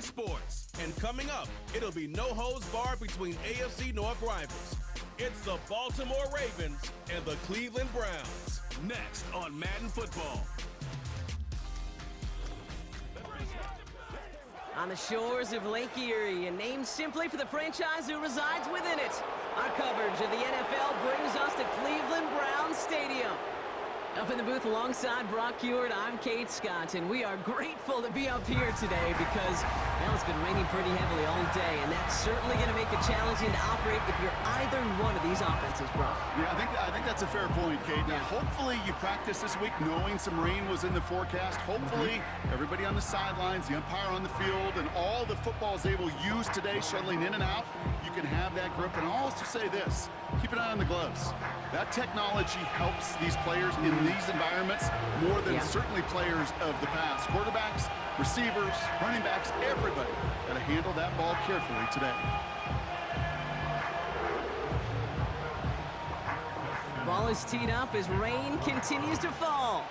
Sunday sports. And coming up, it'll be no holds barred between AFC North rivals. It's the Baltimore Ravens and the Cleveland Browns. Next on Madden Football. On the shores of Lake Erie, and named simply for the franchise who resides within it, our coverage of the NFL brings us to Cleveland Browns Stadium. Up in the booth alongside Brock Hewitt, I'm Kate Scott, and we are grateful to be up here today because, well, it's been raining pretty heavily all day, and that's certainly going to make it challenging to operate if you're either one of these offenses, Brock. Yeah, I think that's a fair point, Kate. Now, hopefully you practiced this week knowing some rain was in the forecast. Hopefully everybody on the sidelines, the umpire on the field, and all the footballs they will use today shuttling in and out, you can have that grip. And I'll also say this, keep an eye on the gloves. That technology helps these players in these environments more than certainly players of the past. Quarterbacks, receivers, running backs, everybody got to handle that ball carefully today. The ball is teed up as rain continues to fall.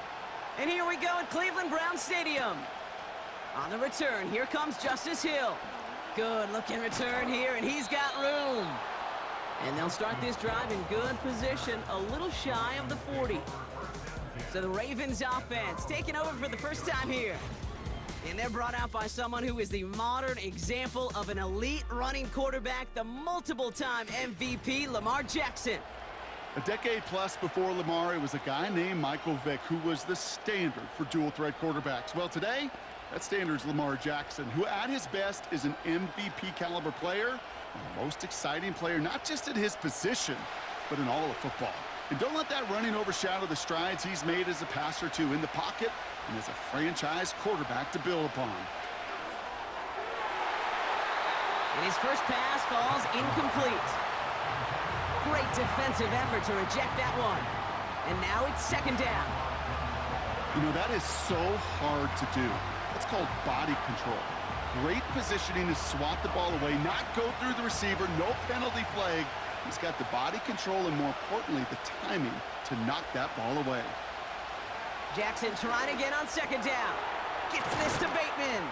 And here we go at Cleveland Browns Stadium. On the return, here comes Justice Hill. Good looking return here, and he's got room. And they'll start this drive in good position, a little shy of the 40. So the Ravens offense taking over for the first time here. And they're brought out by someone who is the modern example of an elite running quarterback, the multiple-time MVP, Lamar Jackson. A decade plus before Lamar, it was a guy named Michael Vick who was the standard for dual-threat quarterbacks. Well, today, that standard is Lamar Jackson, who at his best is an MVP-caliber player, and the most exciting player, not just at his position, but in all of football. And don't let that running overshadow the strides he's made as a passer, too, in the pocket and as a franchise quarterback to build upon. And his first pass falls incomplete. Great defensive effort to reject that one. And now it's second down. You know, that is so hard to do. It's called body control. Great positioning to swat the ball away, not go through the receiver, no penalty flag. He's got the body control and, more importantly, the timing to knock that ball away. Jackson trying again on second down. Gets this to Bateman.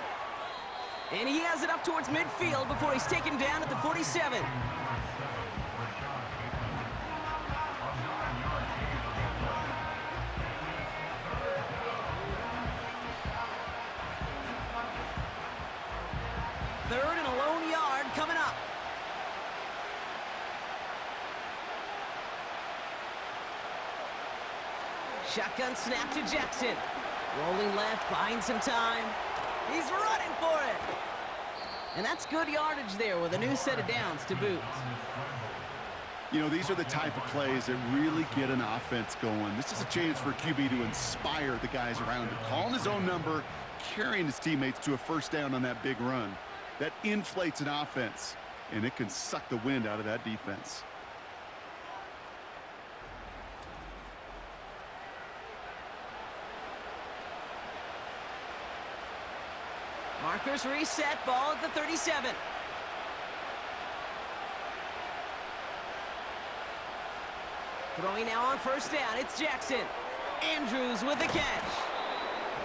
And he has it up towards midfield before he's taken down at the 47. Third and a lone yard coming up. Shotgun snap to Jackson. Rolling left, buying some time. He's running for it. And that's good yardage there with a new set of downs to boot. You know, these are the type of plays that really get an offense going. This is a chance for a QB to inspire the guys around him. Calling his own number, carrying his teammates to a first down on that big run. That inflates an offense, and it can suck the wind out of that defense. Markers reset, ball at the 37. Throwing now on first down, it's Jackson. Andrews with the catch.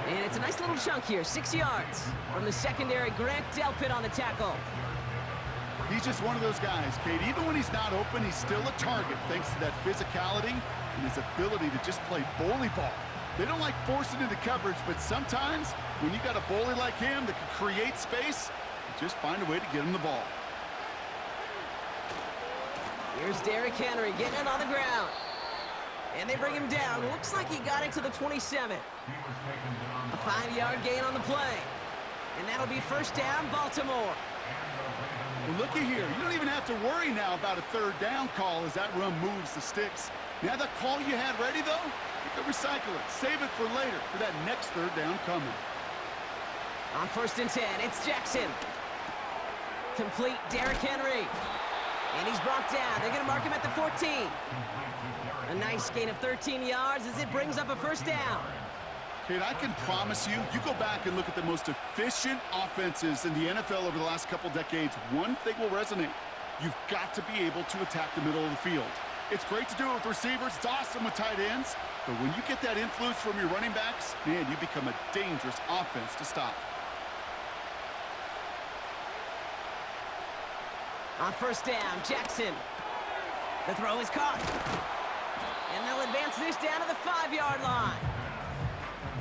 And it's a nice little chunk here, 6 yards. From the secondary, Grant Delpit on the tackle. He's just one of those guys, Kate. Even when he's not open, he's still a target thanks to that physicality and his ability to just play bully ball. They don't like forcing into coverage, but sometimes when you got a bully like him that can create space, you just find a way to get him the ball. Here's Derrick Henry getting it on the ground. And they bring him down. Looks like he got it to the 27. A 5-yard gain on the play. And that'll be first down, Baltimore. Well, looky here. You don't even have to worry now about a third down call as that run moves the sticks. Now that call you had ready, though, you can recycle it. Save it for later for that next third down coming. On first and 10, it's Jackson. Complete Derrick Henry. And he's brought down. They're going to mark him at the 14. A nice gain of 13 yards as it brings up a first down. Kate, I can promise you, you go back and look at the most efficient offenses in the NFL over the last couple decades, one thing will resonate. You've got to be able to attack the middle of the field. It's great to do it with receivers. It's awesome with tight ends. But when you get that influence from your running backs, man, you become a dangerous offense to stop. On first down, Jackson. The throw is caught. And they'll advance this down to the 5-yard line.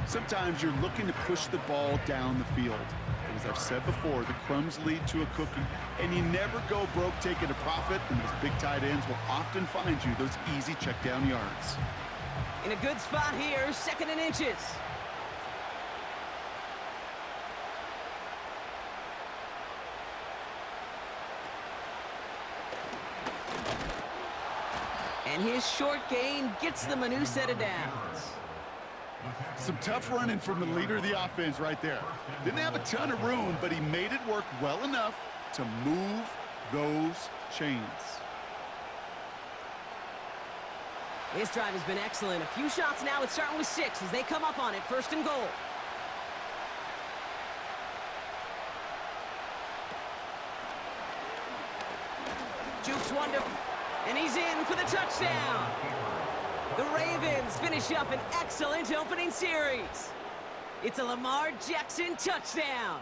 Sometimes you're looking to push the ball down the field. But as I've said before, the crumbs lead to a cookie. And you never go broke taking a profit, and those big tight ends will often find you those easy check down yards. In a good spot here, 2nd and inches. And his short gain gets them a new set of downs. Some tough running from the leader of the offense right there. Didn't have a ton of room, but he made it work well enough to move those chains. This drive has been excellent. A few shots now. It's starting with 6 as they come up on it. 1st and goal. Jukes one to... And he's in for the touchdown. The Ravens finish up an excellent opening series. It's a Lamar Jackson touchdown.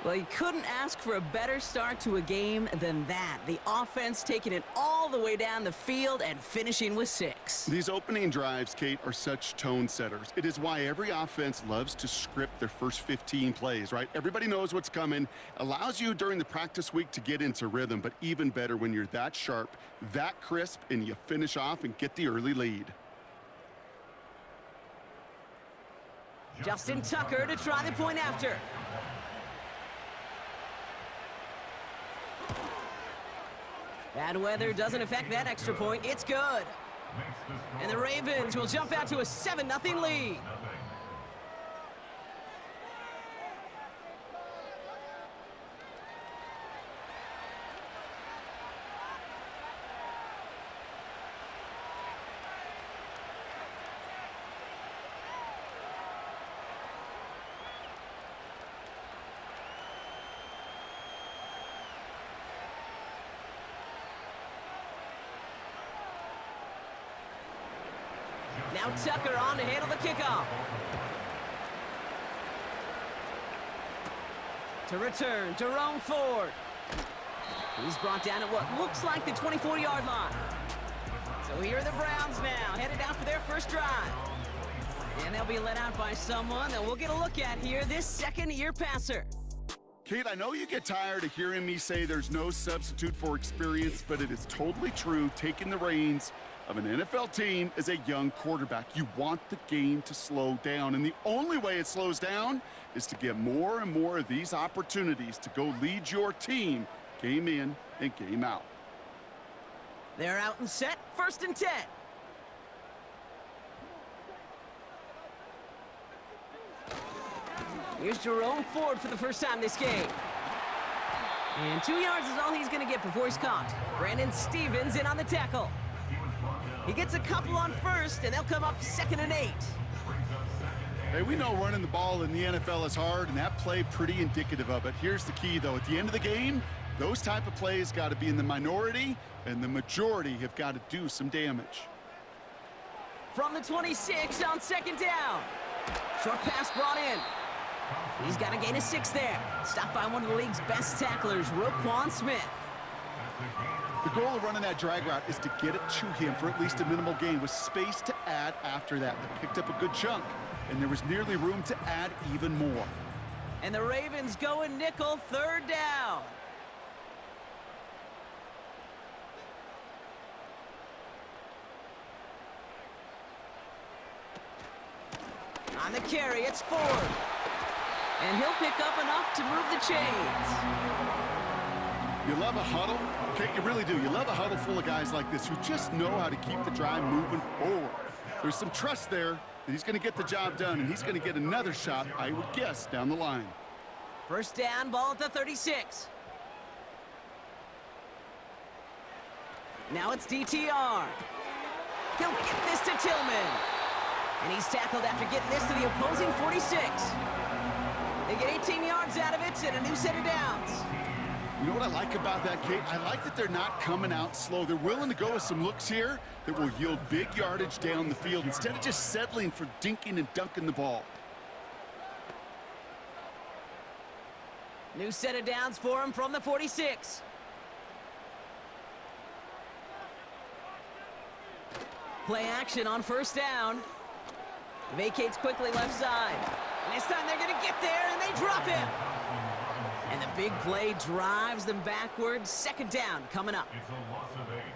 Well, you couldn't ask for a better start to a game than that. The offense taking it all the way down the field and finishing with 6. These opening drives, Kate, are such tone setters. It is why every offense loves to script their first 15 plays, right? Everybody knows what's coming. Allows you during the practice week to get into rhythm, but even better when you're that sharp, that crisp, and you finish off and get the early lead. Justin Tucker to try the point after. Bad weather doesn't affect that extra point. It's good. And the Ravens will jump out to a 7-0 lead. Now Tucker on to handle the kickoff. To return, Jerome Ford. He's brought down at what looks like the 24-yard line. So here are the Browns now, headed out for their first drive. And they'll be led out by someone that we'll get a look at here, this second-year passer. Kate, I know you get tired of hearing me say there's no substitute for experience, but it is totally true. Taking the reins of an NFL team as a young quarterback, you want the game to slow down, and the only way it slows down is to get more and more of these opportunities to go lead your team game in and game out. They're out and set, 1st and 10. Here's Jerome Ford for the first time this game. And 2 yards is all he's going to get before he's caught. Brandon Stevens in on the tackle. He gets a couple on first, and they'll come up 2nd and 8. Hey, we know running the ball in the NFL is hard, and that play pretty indicative of it. Here's the key, though. At the end of the game, those type of plays got to be in the minority, and the majority have got to do some damage. From the 26 on 2nd down. Short pass brought in. He's got a gain of 6 there. Stopped by one of the league's best tacklers, Roquan Smith. The goal of running that drag route is to get it to him for at least a minimal gain with space to add after that. They picked up a good chunk, and there was nearly room to add even more. And the Ravens go in nickel, 3rd down. On the carry, it's Ford. And he'll pick up enough to move the chains. You love a huddle? Okay, you really do. You love a huddle full of guys like this who just know how to keep the drive moving forward. There's some trust there that he's going to get the job done, and he's going to get another shot, I would guess, down the line. 1st down, ball at the 36. Now it's DTR. He'll get this to Tillman. And he's tackled after getting this to the opposing 46. They get 18 yards out of it and a new set of downs. You know what I like about that, Kate? I like that they're not coming out slow. They're willing to go with some looks here that will yield big yardage down the field instead of just settling for dinking and dunking the ball. New set of downs for him from the 46. Play action on first down. Vacates quickly left side. And this time they're going to get there, and they drop him. And the big play drives them backwards. Second down coming up.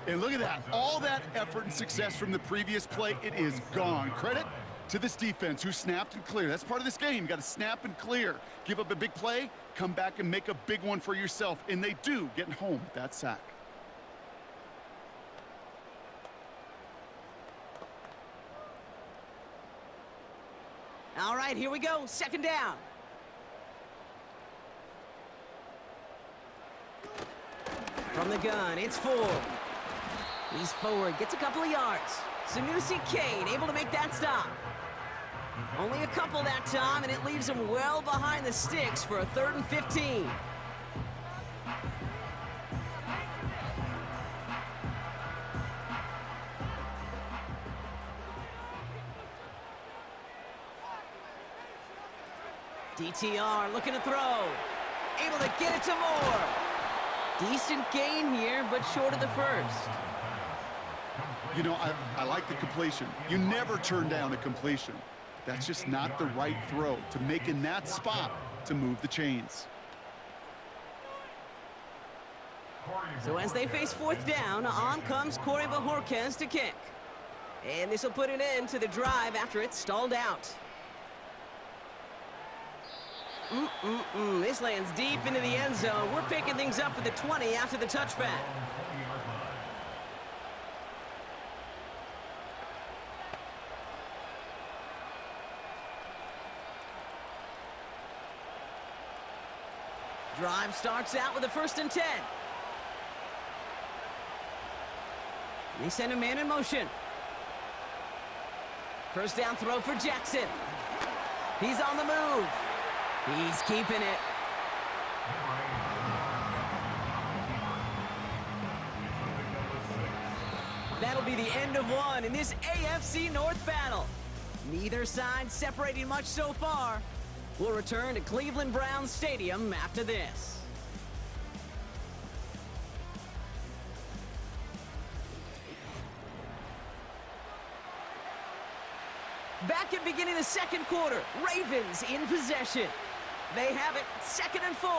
And look at that. All that effort and success from the previous play, it is gone. Credit to this defense who snapped and cleared. That's part of this game. You got to snap and clear. Give up a big play, come back and make a big one for yourself. And they do, getting home with that sack. All right, here we go. Second down. From the gun, it's Ford. He's forward, gets a couple of yards. Sanusi Kane able to make that stop. Only a couple that time, and it leaves him well behind the sticks for a 3rd and 15. DTR looking to throw. Able to get it to Moore. Decent gain here, but short of the first. You know, I like the completion. You never turn down a completion. That's just not the right throw to make in that spot to move the chains. So as they face fourth down, on comes Corey Bajorquez to kick. And this will put an end to the drive after it's stalled out. This lands deep into the end zone. We're picking things up for the 20 after the touchback. Drive starts out with a 1st and 10. They send a man in motion. First down throw for Jackson. He's on the move. He's keeping it. That'll be the end of one in this AFC North battle. Neither side separating much so far. We'll return to Cleveland Browns Stadium after this. Back at beginning of the second quarter, Ravens in possession. They have it, 2nd and 4.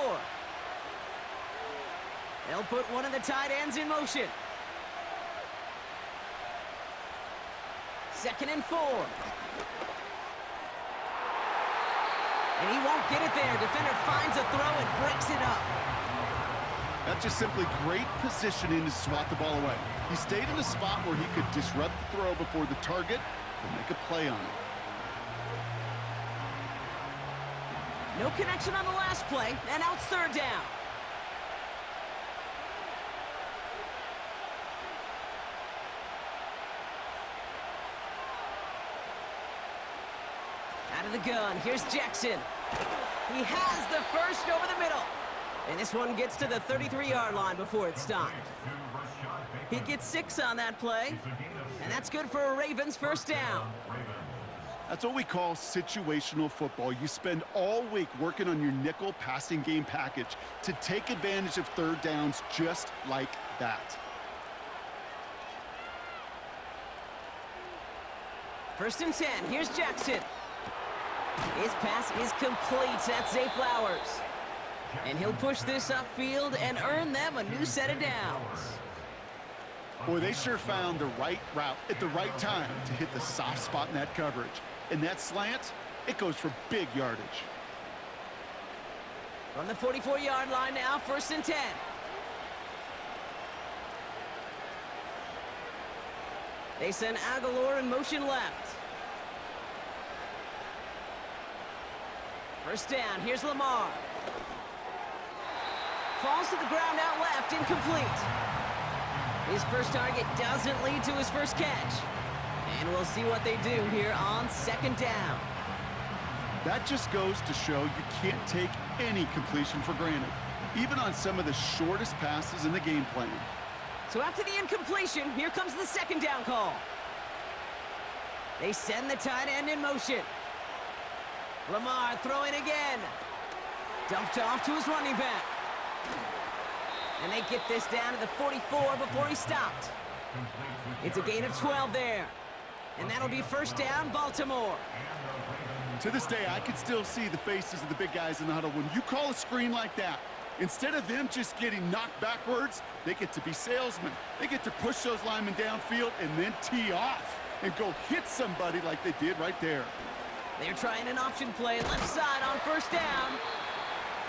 They'll put one of the tight ends in motion. 2nd and 4. And he won't get it there. Defender finds a throw and breaks it up. That's just simply great positioning to swat the ball away. He stayed in a spot where he could disrupt the throw before the target and make a play on it. No connection on the last play, and out 3rd down. Out of the gun, here's Jackson. He has the first over the middle. And this one gets to the 33-yard line before it's stopped. He gets 6 on that play, and that's good for a Ravens first down. That's what we call situational football. You spend all week working on your nickel passing game package to take advantage of 3rd downs just like that. 1st and 10, here's Jackson. His pass is complete. That's Zay Flowers. And he'll push this upfield and earn them a new set of downs. Boy, they sure found the right route at the right time to hit the soft spot in that coverage. And that slant, it goes for big yardage. From the 44-yard line now, 1st and 10. They send Aguilar in motion left. First down, here's Lamar. Falls to the ground out left, incomplete. His first target doesn't lead to his first catch. And we'll see what they do here on 2nd down. That just goes to show you can't take any completion for granted, even on some of the shortest passes in the game plan. So after the incompletion, here comes the 2nd down call. They send the tight end in motion. Lamar throwing again. Dumped off to his running back. And they get this down to the 44 before he stopped. It's a gain of 12 there. And that'll be first down, Baltimore. To this day, I can still see the faces of the big guys in the huddle. When you call a screen like that, instead of them just getting knocked backwards, they get to be salesmen. They get to push those linemen downfield and then tee off and go hit somebody like they did right there. They're trying an option play left side on first down.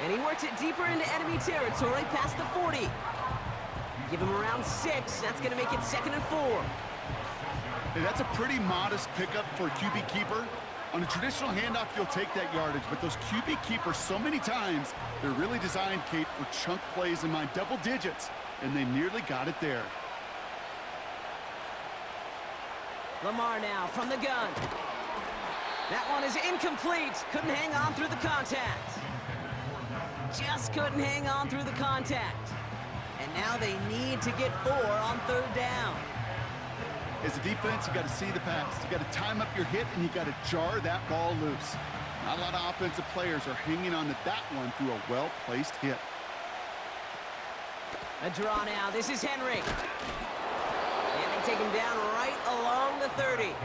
And he works it deeper into enemy territory past the 40. Give him around 6. That's going to make it 2nd and 4. Hey, that's a pretty modest pickup for a QB keeper. On a traditional handoff, you'll take that yardage, but those QB keepers, so many times, they're really designed, Kate, for chunk plays in my double digits, and they nearly got it there. Lamar now from the gun. That one is incomplete. Couldn't hang on through the contact. Just couldn't hang on through the contact. And now they need to get 4 on 3rd down. As a defense, you got to see the pass. You got to time up your hit, and you got to jar that ball loose. Not a lot of offensive players are hanging on to that one through a well-placed hit. A draw now. This is Henry. And they take him down right along the 30.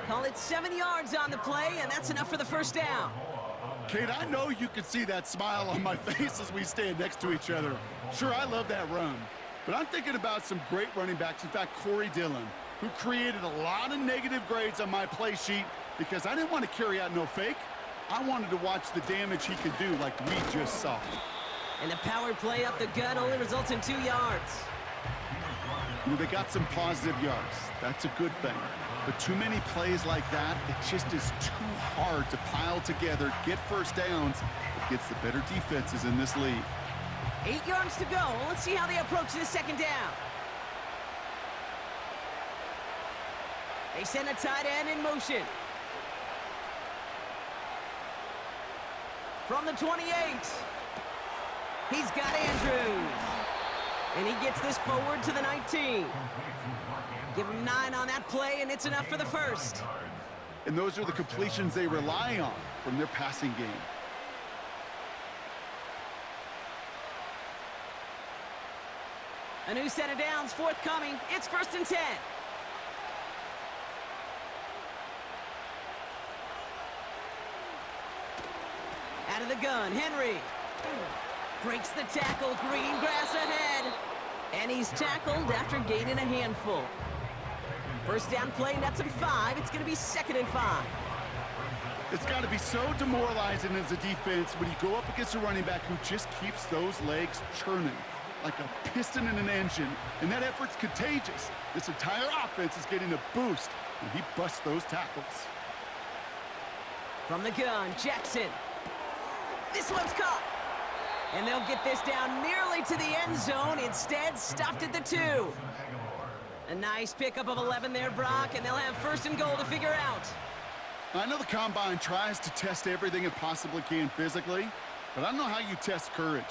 Call it 7 yards on the play, and that's enough for the first down. Kate, I know you can see that smile on my face as we stand next to each other. Sure, I love that run. But I'm thinking about some great running backs. In fact, Corey Dillon, who created a lot of negative grades on my play sheet because I didn't want to carry out no fake. I wanted to watch the damage he could do like we just saw. And the power play up the gut only results in 2 yards. You know, they got some positive yards. That's a good thing. But too many plays like that, it just is too hard to pile together, get first downs against the better defenses in this league. 8 yards to go. Let's see how they approach this 2nd down. They send a tight end in motion. From the 28. He's got Andrews. And he gets this forward to the 19. Give him 9 on that play, and it's enough for the first. And those are the completions they rely on from their passing game. A new set of downs forthcoming. It's 1st and 10. Out of the gun, Henry. Breaks the tackle, green grass ahead. And he's tackled after gaining a handful. First down play, nets him 5. It's going to be 2nd and 5. It's got to be so demoralizing as a defense when you go up against a running back who just keeps those legs churning like a piston in an engine, and that effort's contagious. This entire offense is getting a boost when he busts those tackles. From the gun, Jackson. This one's caught. And they'll get this down nearly to the end zone. Instead, stopped at the 2. A nice pickup of 11 there, Brock, and they'll have 1st and goal to figure out. I know the Combine tries to test everything it possibly can physically, but I don't know how you test courage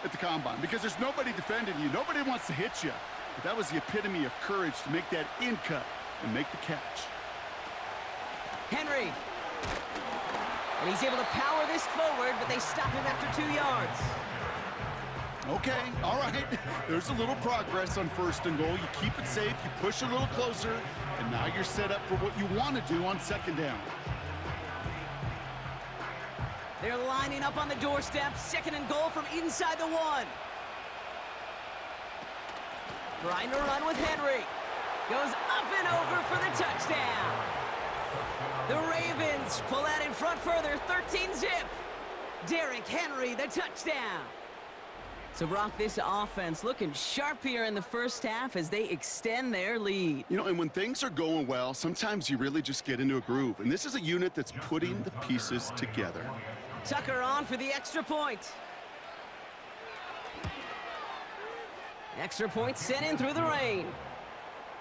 at the Combine because there's nobody defending you. Nobody wants to hit you. But that was the epitome of courage to make that in cut and make the catch. Henry. And he's able to power this forward, but they stop him after 2 yards. Okay, all right. There's a little progress on 1st and goal. You keep it safe, you push a little closer, and now you're set up for what you want to do on 2nd down. They're lining up on the doorstep. 2nd and goal from inside the 1. Trying to run with Henry. Goes up and over for the touchdown. The Ravens pull out in front further, 13-zip. Derrick Henry, the touchdown. So, Brock, this offense looking sharp here in the first half as they extend their lead. You know, and when things are going well, sometimes you really just get into a groove. And this is a unit that's putting the pieces together. Tucker on for the extra point. Extra point sent in through the rain.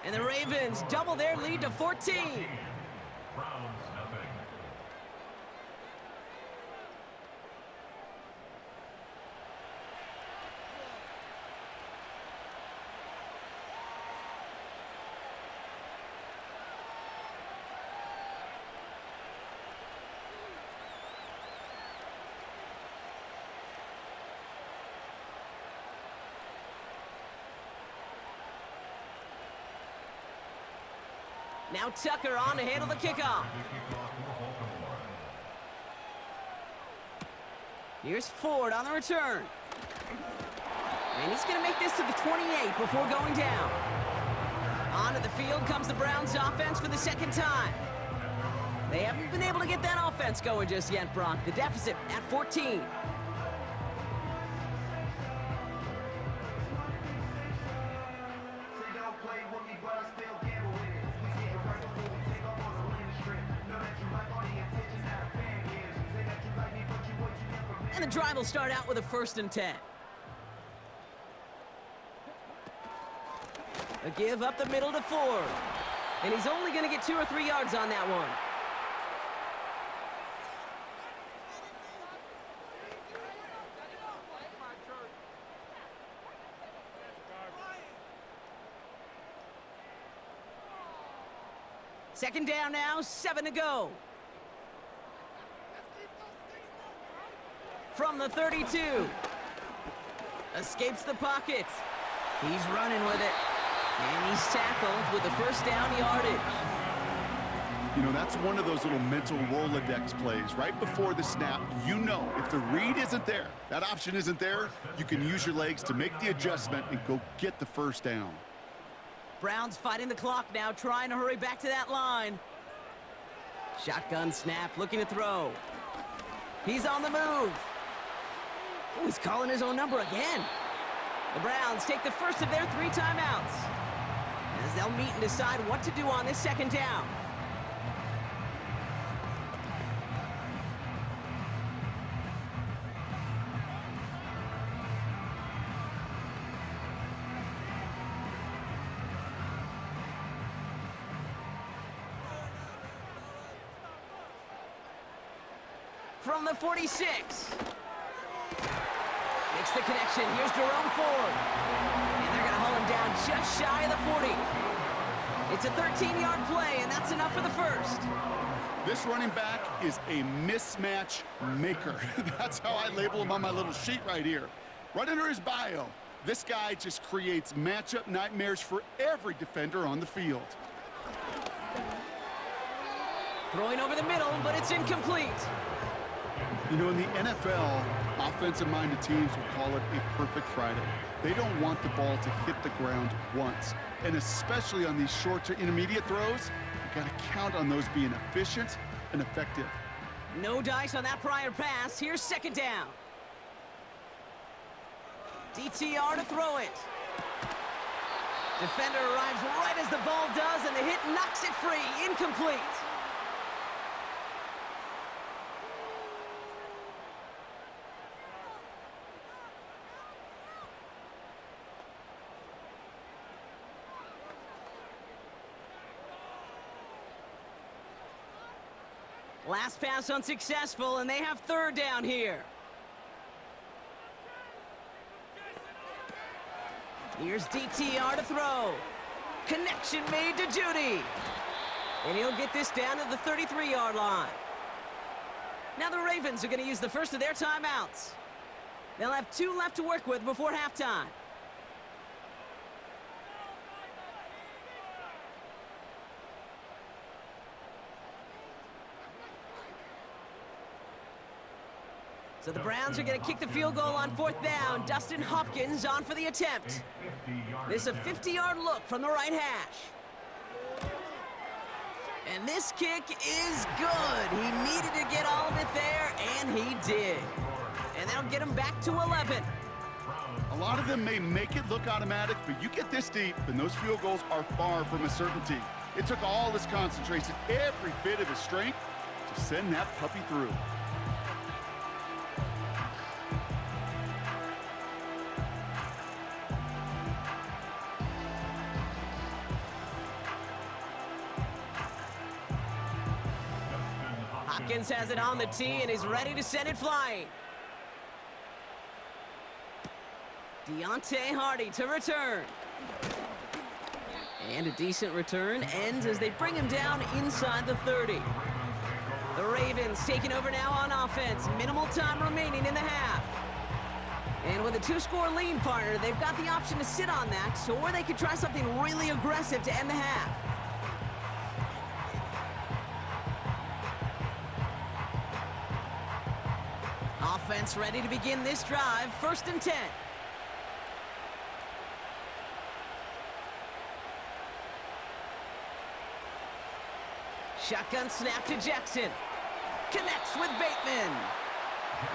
And the Ravens double their lead to 14. Now Tucker on to handle the kickoff. Here's Ford on the return. And he's going to make this to the 28 before going down. Onto the field comes the Browns offense for the second time. They haven't been able to get that offense going just yet, Brock. The deficit at 14. And the drive will start out with a 1st and 10. A give up the middle to Ford. And he's only going to get 2 or 3 yards on that one. Second down now, 7 to go. From the 32. Escapes the pocket. He's running with it. And he's tackled with the 1st down yardage. You know, that's one of those little mental Rolodex plays. Right before the snap, you know if the read isn't there, that option isn't there, you can use your legs to make the adjustment and go get the 1st down. Browns fighting the clock now, trying to hurry back to that line. Shotgun snap, looking to throw. He's on the move. Oh, he's calling his own number again. The Browns take the first of their 3 timeouts as they'll meet and decide what to do on this second down. From the 46. Makes the connection. Here's Jerome Ford. And they're going to haul him down just shy of the 40. It's a 13-yard play, and that's enough for the 1st. This running back is a mismatch maker. That's how I label him on my little sheet right here. Right under his bio, this guy just creates matchup nightmares for every defender on the field. Throwing over the middle, but it's incomplete. You know, in the NFL, offensive-minded teams will call it a perfect Friday. They don't want the ball to hit the ground once. And especially on these short to intermediate throws, you got to count on those being efficient and effective. No dice on that prior pass. Here's second down. DTR to throw it. Defender arrives right as the ball does, and the hit knocks it free. Incomplete. Last pass unsuccessful, and they have 3rd down here. Here's DTR to throw. Connection made to Judy. And he'll get this down to the 33-yard line. Now the Ravens are going to use the first of their timeouts. They'll have 2 left to work with before halftime. So the Browns are going to kick the field goal on 4th down. Dustin Hopkins on for the attempt. This is a 50-yard look from the right hash. And this kick is good. He needed to get all of it there, and he did. And that'll get him back to 11. A lot of them may make it look automatic, but you get this deep, and those field goals are far from a certainty. It took all his concentration, every bit of his strength, to send that puppy through. Hopkins has it on the tee, and he's ready to send it flying. Deontay Hardy to return. And a decent return ends as they bring him down inside the 30. The Ravens taking over now on offense. Minimal time remaining in the half. And with a 2-score lead, partner, they've got the option to sit on that, or they could try something really aggressive to end the half. Offense ready to begin this drive. 1st and 10. Shotgun snap to Jackson. Connects with Bateman.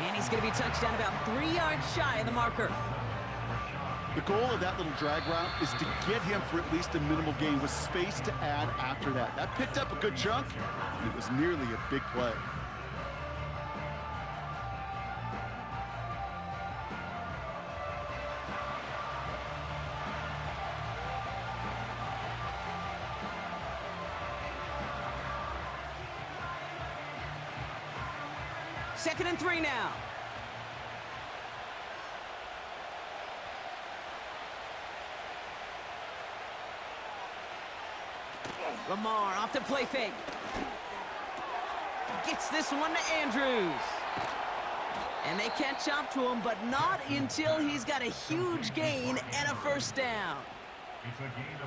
And he's going to be touchdown about 3 yards shy of the marker. The goal of that little drag route is to get him for at least a minimal gain with space to add after that. That picked up a good chunk, and it was nearly a big play. Second and 3 now. Lamar off the play fake. Gets this one to Andrews. And they catch up to him, but not until he's got a huge gain and a 1st down.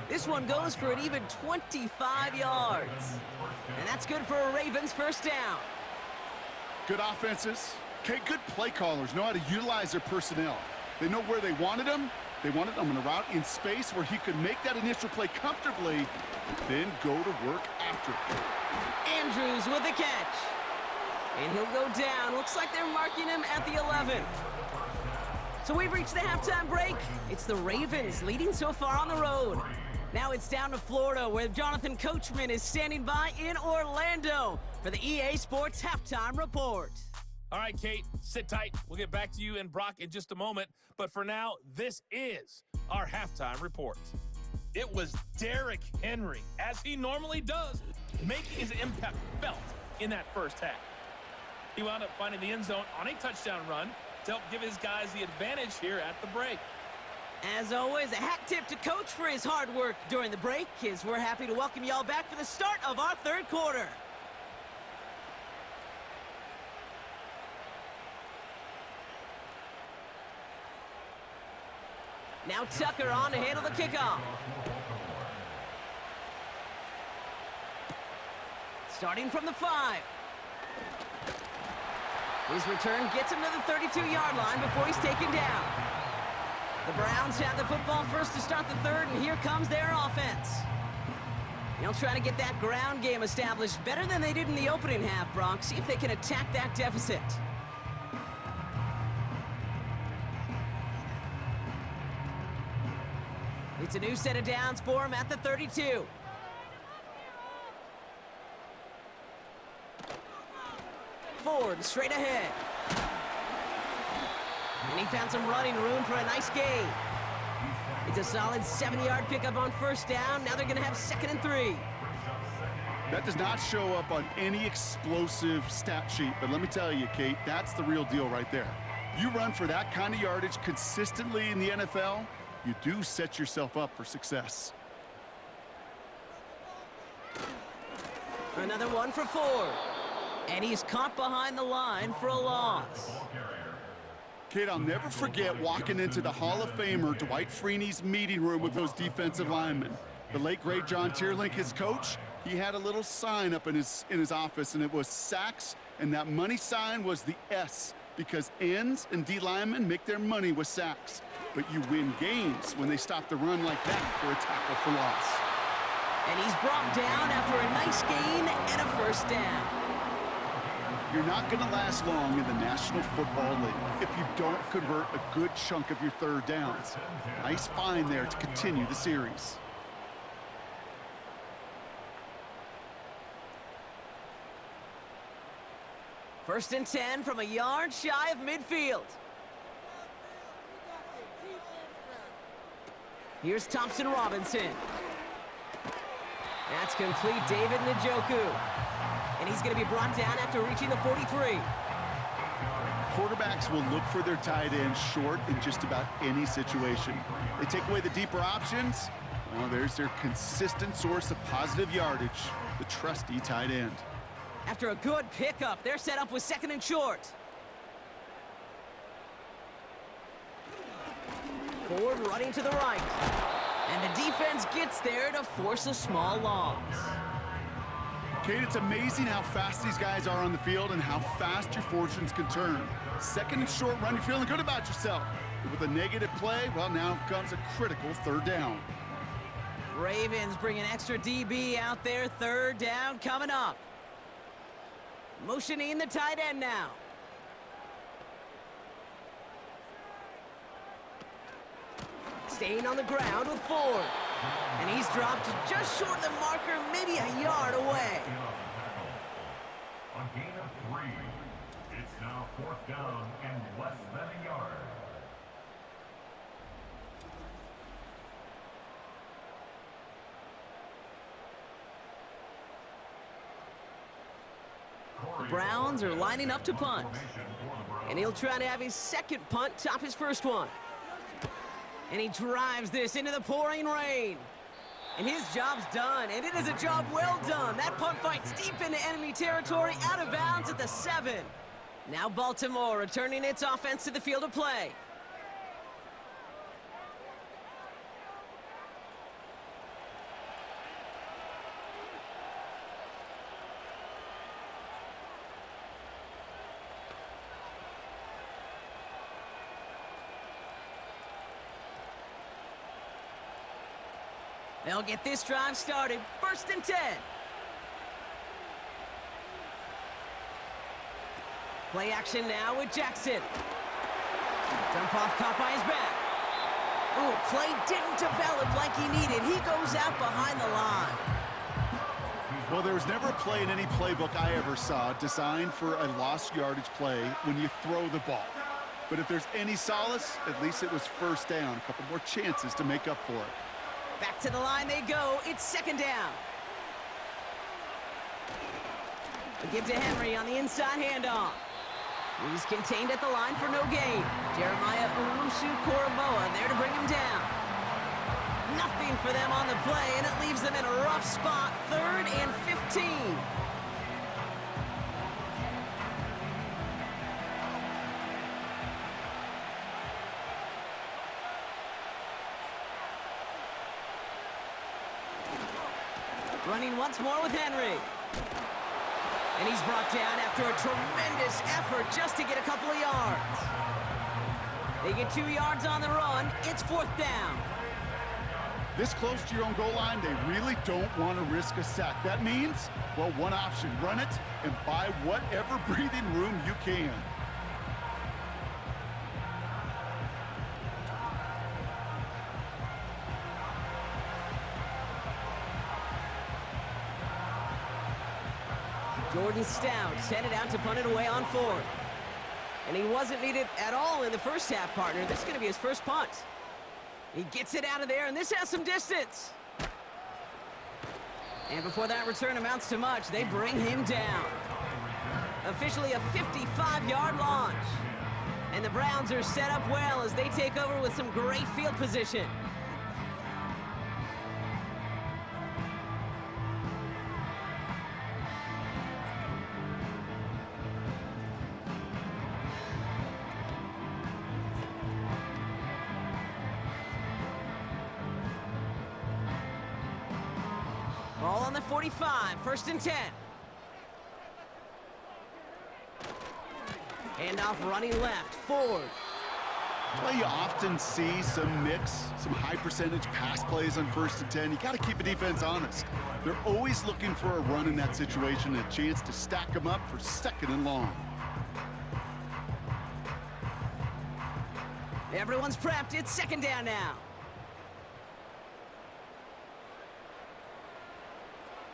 This one goes for an even 25 yards. And that's good for a Ravens 1st down. Good offenses. Okay, good play callers know how to utilize their personnel. They know where they wanted him. They wanted him on a route in space where he could make that initial play comfortably, then go to work after it. Andrews with the catch. And he'll go down. Looks like they're marking him at the 11. So we've reached the halftime break. It's the Ravens leading so far on the road. Now it's down to Florida, where Jonathan Coachman is standing by in Orlando for the EA Sports Halftime Report. All right, Kate, sit tight. We'll get back to you and Brock in just a moment. But for now, this is our halftime report. It was Derrick Henry, as he normally does, making his impact felt in that 1st half. He wound up finding the end zone on a touchdown run to help give his guys the advantage here at the break. As always, a hat tip to Coach for his hard work during the break, as we're happy to welcome y'all back for the start of our 3rd quarter. Now Tucker on to handle the kickoff. Starting from the 5. His return gets him to the 32-yard line before he's taken down. The Browns have the football first to start the 3rd, and here comes their offense. They'll try to get that ground game established better than they did in the opening half, Brock. See if they can attack that deficit. It's a new set of downs for him at the 32. Ford straight ahead. And he found some running room for a nice gain. It's a solid 70-yard pickup on 1st down. Now they're going to have 2nd and 3. That does not show up on any explosive stat sheet, but let me tell you, Kate, that's the real deal right there. You run for that kind of yardage consistently in the NFL, you do set yourself up for success. Another one for Ford. And he's caught behind the line for a loss. Kate, I'll never forget walking into the Hall of Famer Dwight Freeney's meeting room with those defensive linemen. The late, great John Tierlink, his coach, he had a little sign up in his office, and it was sacks, and that money sign was the S, because ends and D linemen make their money with sacks. But you win games when they stop the run like that for a tackle for loss. And he's brought down after a nice gain and a 1st down. You're not going to last long in the National Football League if you don't convert a good chunk of your 3rd downs. Nice find there to continue the series. First and 10 from a yard shy of midfield. Here's Thompson Robinson. That's complete, David Njoku. And he's going to be brought down after reaching the 43. Quarterbacks will look for their tight end short in just about any situation. They take away the deeper options. Well, there's their consistent source of positive yardage, the trusty tight end. After a good pickup, they're set up with 2nd and short. Ford running to the right. And the defense gets there to force a small loss. Kate, it's amazing how fast these guys are on the field and how fast your fortunes can turn. Second and short run, you're feeling good about yourself. But with a negative play, well, now comes a critical third down. Ravens bring an extra DB out there. Third down coming up. Motioning the tight end now. Staying on the ground with Ford. And he's dropped just short of the marker, maybe a yard away. A gain of 3. It's now 4th down and less than a yard. The Browns are lining up to punt. And he'll try to have his second punt top his first one. And he drives this into the pouring rain. And his job's done, and it is a job well done. That punt fights deep into enemy territory, out of bounds at the 7. Now Baltimore returning its offense to the field of play. They'll get this drive started. 1st and 10. Play action now with Jackson. Dump off caught by his back. Ooh, play didn't develop like he needed. He goes out behind the line. Well, there was never a play in any playbook I ever saw designed for a lost yardage play when you throw the ball. But if there's any solace, at least it was first down. A couple more chances to make up for it. Back to the line they go. It's 2nd down. They give to Henry on the inside handoff. He's contained at the line for no gain. Jeremiah Owusu-Koramoah there to bring him down. Nothing for them on the play, and it leaves them in a rough spot. 3rd and 15. Running once more with Henry. And he's brought down after a tremendous effort just to get a couple of yards. They get 2 yards on the run. It's 4th down. This close to your own goal line, they really don't want to risk a sack. That means, well, one option, run it and buy whatever breathing room you can. Jordan Stout's headed out to punt it away on 4th. And he wasn't needed at all in the first half, partner. This is going to be his first punt. He gets it out of there, and this has some distance. And before that return amounts to much, they bring him down. Officially a 55-yard launch. And the Browns are set up well as they take over with some great field position. Ball on the 45, 1st and 10. Handoff running left, Ford. That's why you often see some mix, some high percentage pass plays on 1st and 10. You got to keep the defense honest. They're always looking for a run in that situation, a chance to stack them up for 2nd and long. Everyone's prepped, it's 2nd down now.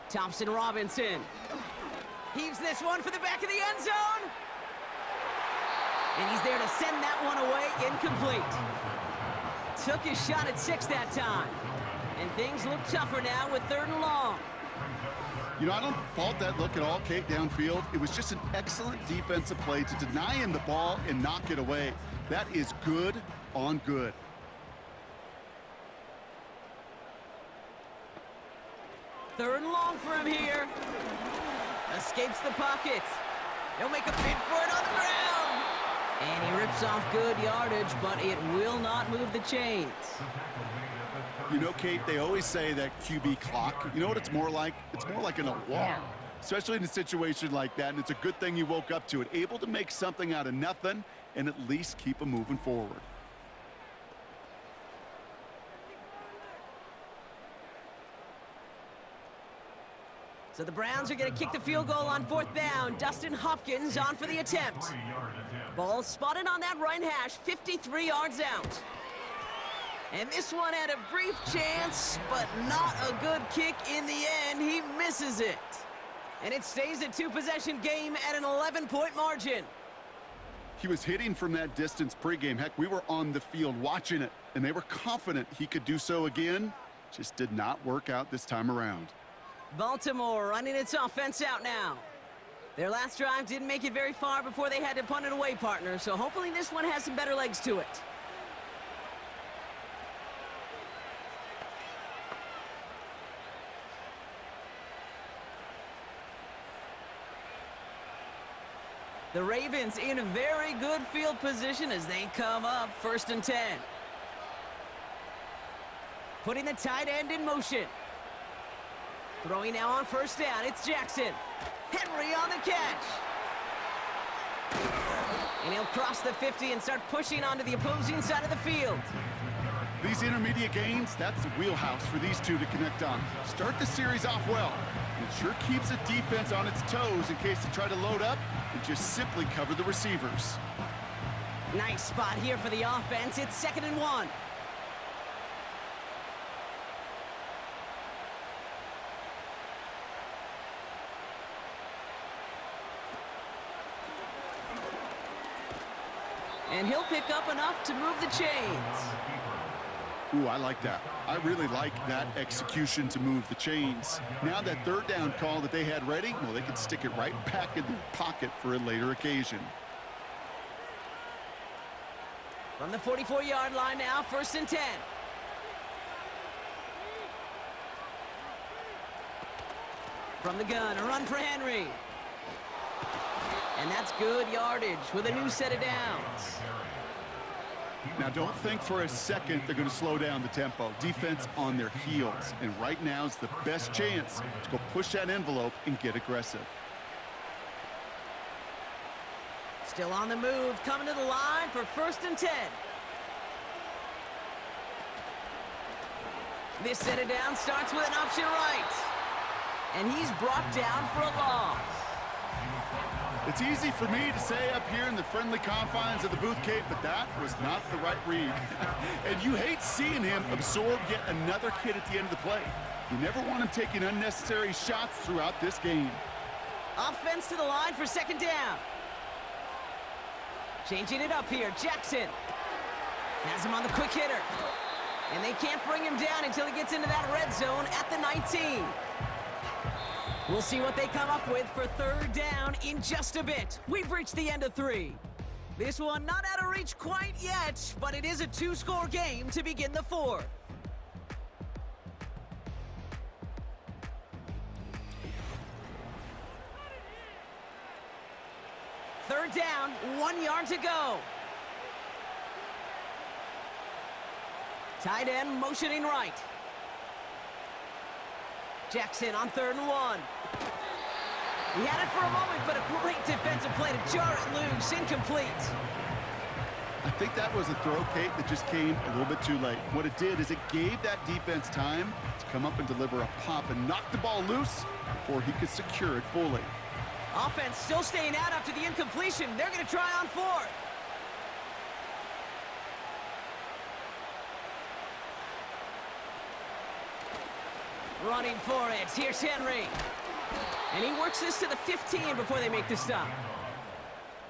Thompson Robinson heaves this one for the back of the end zone. And he's there to send that one away, incomplete. Took his shot at 6 that time. And things look tougher now with 3rd and long. You know, I don't fault that look at all, Kate, downfield. It was just an excellent defensive play to deny him the ball and knock it away. That is good on good. Third and long for him here. Escapes the pocket. He'll make a bid for it on the ground. And he rips off good yardage, but it will not move the chains. You know, Kate, they always say that QB clock, you know what it's more like? It's more like an alarm. especially in a situation like that, and it's a good thing you woke up to it. Able to make something out of nothing and at least keep them moving forward. So the Browns are going to kick the field goal on 4th down. Dustin Hopkins on for the attempt. Ball spotted on that right hash, 53 yards out. And this one had a brief chance, but not a good kick in the end. He misses it. And it stays a 2-possession game at an 11-point margin. He was hitting from that distance pregame. Heck, we were on the field watching it, and they were confident he could do so again. Just did not work out this time around. Baltimore running its offense out now. Their last drive didn't make it very far before they had to punt it away, partner, so hopefully this one has some better legs to it. The Ravens in a very good field position as they come up 1st and 10. Putting the tight end in motion. Throwing now on 1st down, it's Jackson. Henry on the catch. And he'll cross the 50 and start pushing onto the opposing side of the field. These intermediate gains, that's the wheelhouse for these two to connect on. Start the series off well. It sure keeps the defense on its toes in case they try to load up and just simply cover the receivers. Nice spot here for the offense. It's 2nd and 1. And he'll pick up enough to move the chains. Ooh, I like that. I really like that execution to move the chains. Now that 3rd down call that they had ready, well, they can stick it right back in their pocket for a later occasion. From the 44-yard line now, 1st and 10. From the gun, a run for Henry. And that's good yardage with a new set of downs. Now, don't think for a second they're going to slow down the tempo. Defense on their heels. And right now is the best chance to go push that envelope and get aggressive. Still on the move, coming to the line for 1st and 10. This set of downs starts with an option right. And he's brought down for a loss. It's easy for me to say up here in the friendly confines of the booth, Kate, but that was not the right read. And you hate seeing him absorb yet another hit at the end of the play. You never want him taking unnecessary shots throughout this game. Offense to the line for 2nd down. Changing it up here, Jackson. Has him on the quick hitter. And they can't bring him down until he gets into that red zone at the 19. We'll see what they come up with for 3rd down in just a bit. We've reached the end of 3. This one not out of reach quite yet, but it is a 2-score game to begin the 4th. Third down, 1 yard to go. Tight end motioning right. Jackson on 3rd and 1. He had it for a moment, but a great defensive play to jar it loose, incomplete. I think that was a throw, Kate, that just came a little bit too late. What it did is it gave that defense time to come up and deliver a pop and knock the ball loose before he could secure it fully. Offense still staying out after the incompletion. They're going to try on 4th. Running for it. Here's Henry. And he works this to the 15 before they make the stop.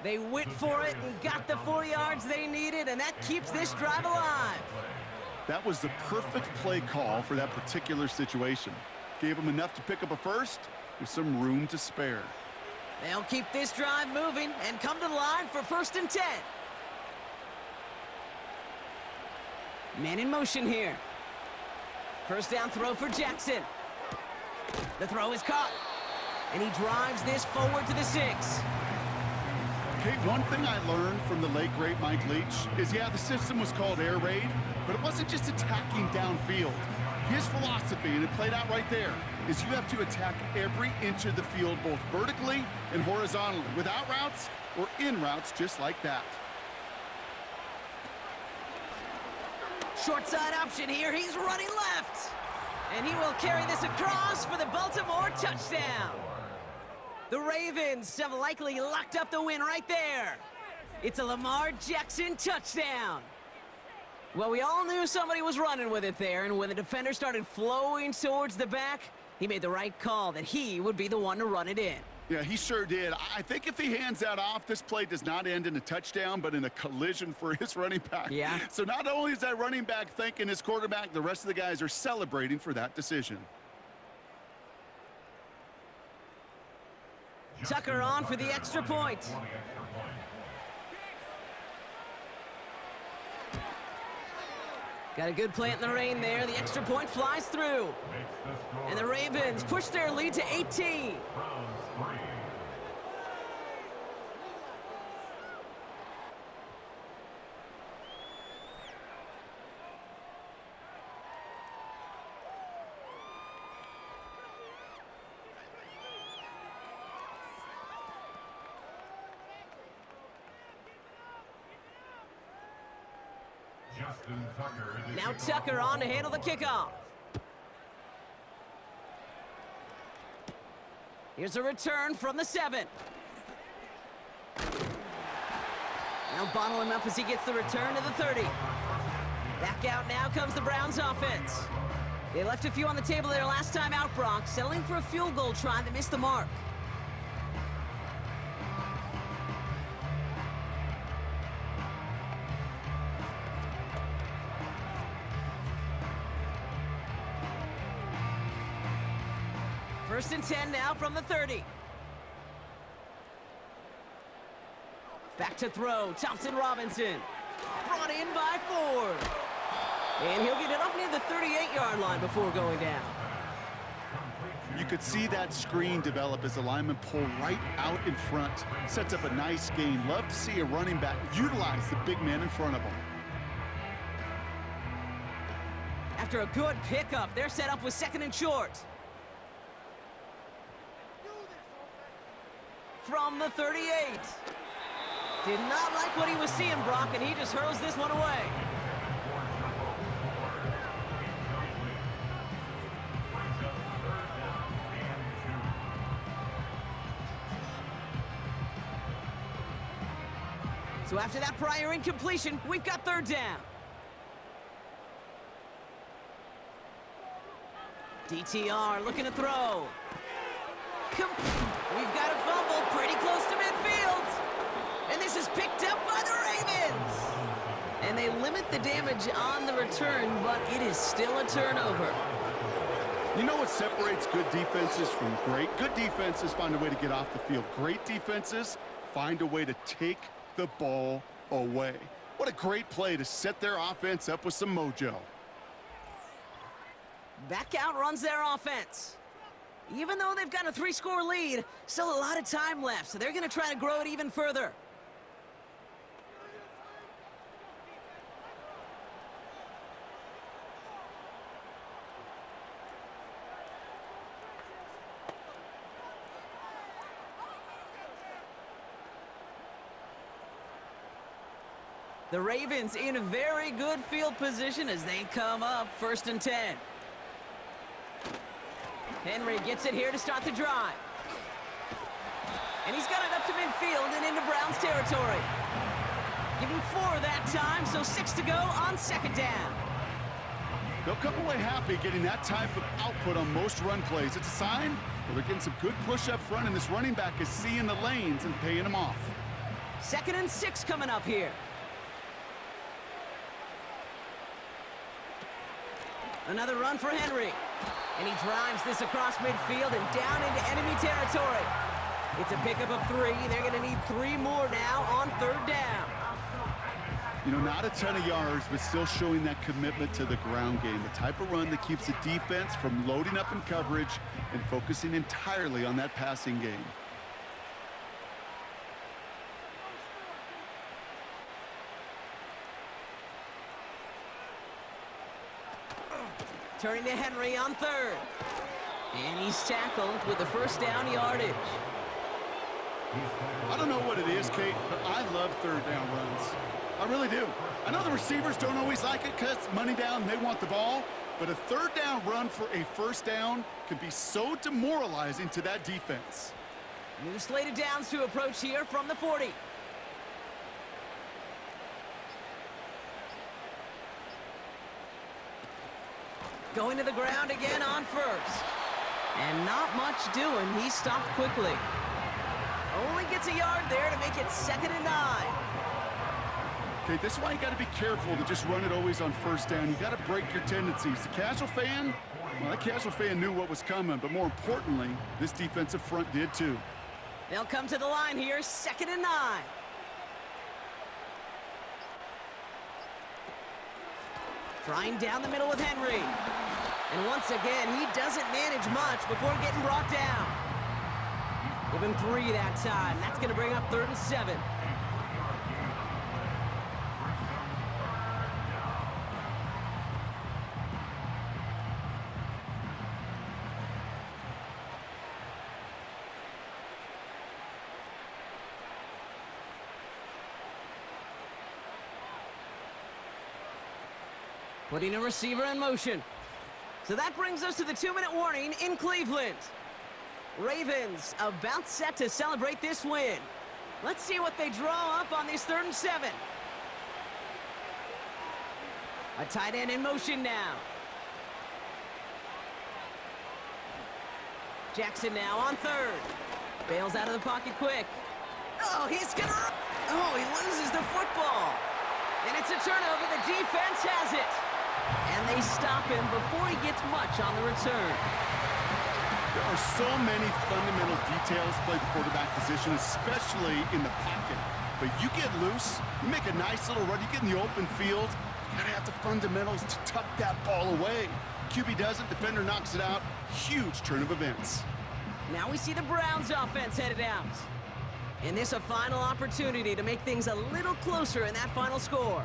They went for it and got the 4 yards they needed, and that keeps this drive alive. That was the perfect play call for that particular situation. Gave them enough to pick up a first with some room to spare. They'll keep this drive moving and come to the line for 1st and 10. Man in motion here. First down throw for Jackson. The throw is caught. And he drives this forward to the 6. Kate, one thing I learned from the late, great Mike Leach is, yeah, the system was called air raid, but it wasn't just attacking downfield. His philosophy, and it played out right there, is you have to attack every inch of the field, both vertically and horizontally, without routes or in routes, just like that. Short side option here. He's running left. And he will carry this across for the Baltimore touchdown. The Ravens have likely locked up the win right there. It's a Lamar Jackson touchdown. Well, we all knew somebody was running with it there, and when the defender started flowing towards the back, he made the right call that he would be the one to run it in. Yeah, he sure did. I think if he hands that off, this play does not end in a touchdown, but in a collision for his running back. Yeah. So not only is that running back thanking his quarterback, the rest of the guys are celebrating for that decision. Tucker on for the extra point. Got a good plant in the rain there. The extra point flies through. And the Ravens push their lead to 18. Now Tucker on to handle the kickoff. Here's a return from the 7. Now bottle him up as he gets the return to the 30. Back out now comes the Browns offense. They left a few on the table there last time out, Brock, settling for a field goal try that missed the mark. First and 10 now from the 30. Back to throw, Thompson Robinson. Brought in by Ford. And he'll get it up near the 38-yard line before going down. You could see that screen develop as the linemen pull right out in front. Sets up a nice gain. Love to see a running back utilize the big man in front of him. After a good pickup, they're set up with 2nd and short. From the 38. Did not like what he was seeing, Brock, and he just hurls this one away. So after that prior incompletion, we've got 3rd down. DTR looking to throw. We've got a fumble pretty close to midfield. And this is picked up by the Ravens. And they limit the damage on the return, but it is still a turnover. You know what separates good defenses from great? Good defenses find a way to get off the field. Great defenses find a way to take the ball away. What a great play to set their offense up with some mojo. Back out runs their offense. Even though they've got a 3-score lead, still a lot of time left, so they're going to try to grow it even further. The Ravens in a very good field position as they come up 1st and 10. Henry gets it here to start the drive. And he's got it up to midfield and into Browns territory. Give him 4 that time, so 6 to go on 2nd down. They'll come away happy getting that type of output on most run plays. It's a sign that they're getting some good push up front, and this running back is seeing the lanes and paying them off. 2nd and 6 coming up here. Another run for Henry. And he drives this across midfield and down into enemy territory. It's a pickup of 3. They're going to need 3 more now on 3rd down. You know, not a ton of yards, but still showing that commitment to the ground game. The type of run that keeps the defense from loading up in coverage and focusing entirely on that passing game. Turning to Henry on third. And he's tackled with the first down yardage. I don't know what it is, Kate, but I love third down runs. I really do. I know the receivers don't always like it because it's money down, they want the ball, but a third down run for a first down can be so demoralizing to that defense. New slate of downs to approach here from the 40. Going to the ground again on first. And not much doing. He stopped quickly. Only gets a yard there to make it 2nd and 9. Okay, this is why you got to be careful to just run it always on first down. You got to break your tendencies. The casual fan, well, that casual fan knew what was coming, but more importantly, this defensive front did too. They'll come to the line here, 2nd and 9. Trying down the middle with Henry. And once again, he doesn't manage much before getting brought down. Give him 3 that time. That's going to bring up 3rd and 7. Putting a receiver in motion. So that brings us to the 2-minute warning in Cleveland. Ravens about set to celebrate this win. Let's see what they draw up on this 3rd and 7. A tight end in motion now. Jackson now on 3rd. Bails out of the pocket quick. Oh, he's gonna... Oh, he loses the football. And it's a turnover. The defense has it. And they stop him before he gets much on the return. There are so many fundamental details to play the quarterback position, especially in the pocket. But you get loose, you make a nice little run, you get in the open field, you gotta have the fundamentals to tuck that ball away. QB doesn't, defender knocks it out. Huge turn of events. Now we see the Browns offense headed out. And this a final opportunity to make things a little closer in that final score.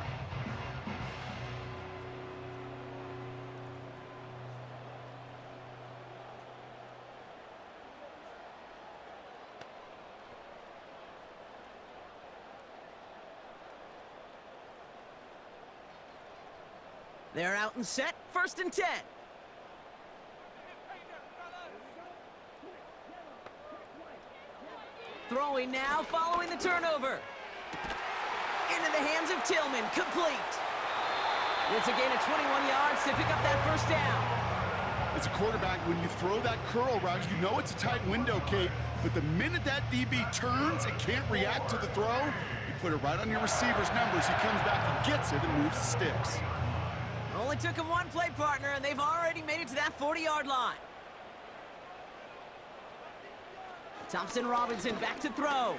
They're out and set, 1st and 10. Throwing now, following the turnover. Into the hands of Tillman, complete. It's a gain of 21 yards to pick up that 1st down. As a quarterback, when you throw that curl route, you know it's a tight window, Kate. But the minute that DB turns and can't react to the throw, you put it right on your receiver's numbers. He comes back and gets it and moves the sticks. Only took him one play, partner, and they've already made it to that 40-yard line. Thompson Robinson back to throw.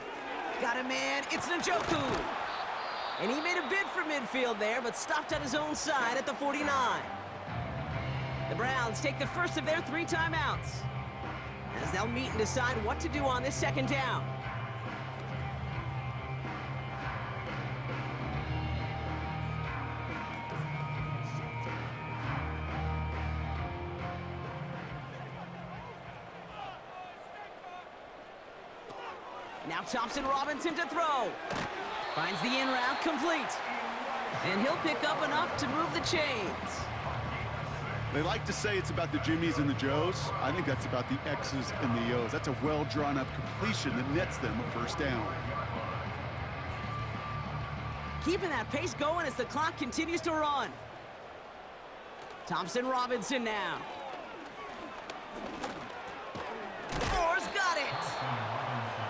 Got a man, it's Njoku. And he made a bid for midfield there, but stopped on his own side at the 49. The Browns take the first of their 3 timeouts, as they'll meet and decide what to do on this 2nd down. Now Thompson Robinson to throw. Finds the in route complete. And he'll pick up enough to move the chains. They like to say it's about the Jimmies and the Joes. I think that's about the X's and the O's. That's a well-drawn-up completion that nets them a 1st down. Keeping that pace going as the clock continues to run. Thompson Robinson now. Moore's got it.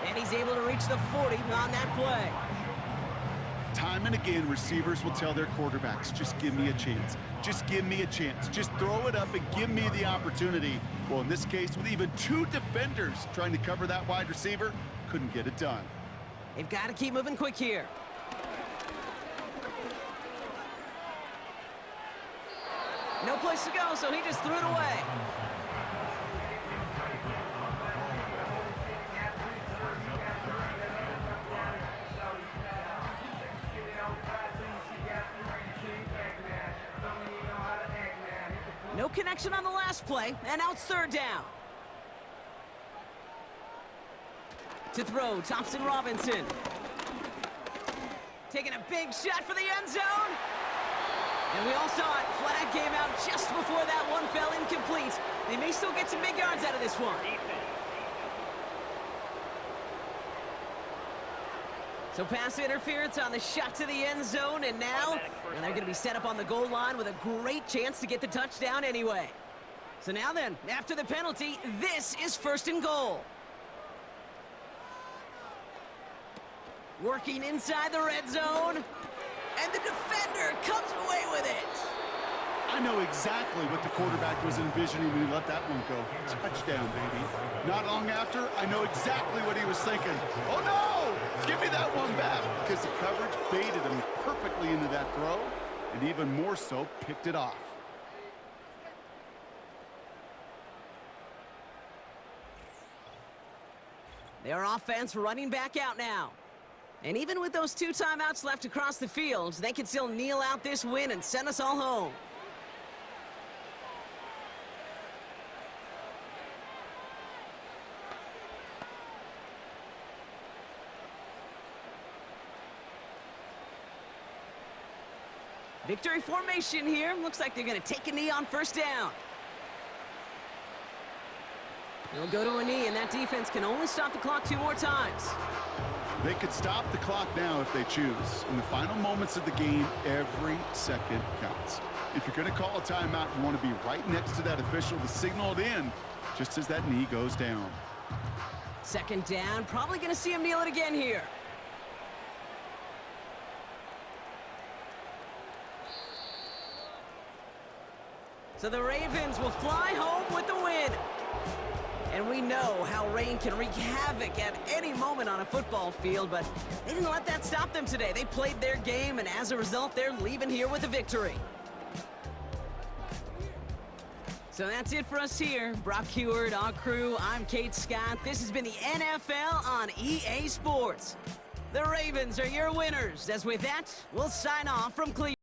And he's able to reach the 40 on that play. Time and again, receivers will tell their quarterbacks, just give me a chance. Just give me a chance. Just throw it up and give me the opportunity. Well, in this case, with even 2 defenders trying to cover that wide receiver, couldn't get it done. They've got to keep moving quick here. No place to go, so he just threw it away. No connection on the last play, and now it's third down. To throw, Thompson Robinson. Taking a big shot for the end zone. And we all saw it. Flag came out just before that one fell incomplete. They may still get some big yards out of this one. So pass interference on the shot to the end zone, and now they're going to be set up on the goal line with a great chance to get the touchdown anyway. So now then, after the penalty, this is first and goal. Working inside the red zone, and the defender comes away with it. I know exactly what the quarterback was envisioning when he let that one go. Touchdown, baby. Not long after, I know exactly what he was thinking. Oh, no! Give me that one back! Because the coverage baited him perfectly into that throw, and even more so, picked it off. Their offense running back out now. And even with those 2 timeouts left across the field, they can still kneel out this win and send us all home. Victory formation here. Looks like they're going to take a knee on first down. They'll go to a knee, and that defense can only stop the clock 2 more times. They could stop the clock now if they choose. In the final moments of the game, every second counts. If you're going to call a timeout, you want to be right next to that official to signal it in just as that knee goes down. Second down, probably going to see him kneel it again here. So the Ravens will fly home with the win. And we know how rain can wreak havoc at any moment on a football field, but they didn't let that stop them today. They played their game, and as a result, they're leaving here with a victory. So that's it for us here. Brock Heward, our crew, I'm Kate Scott. This has been the NFL on EA Sports. The Ravens are your winners. As with that, we'll sign off from Cleveland.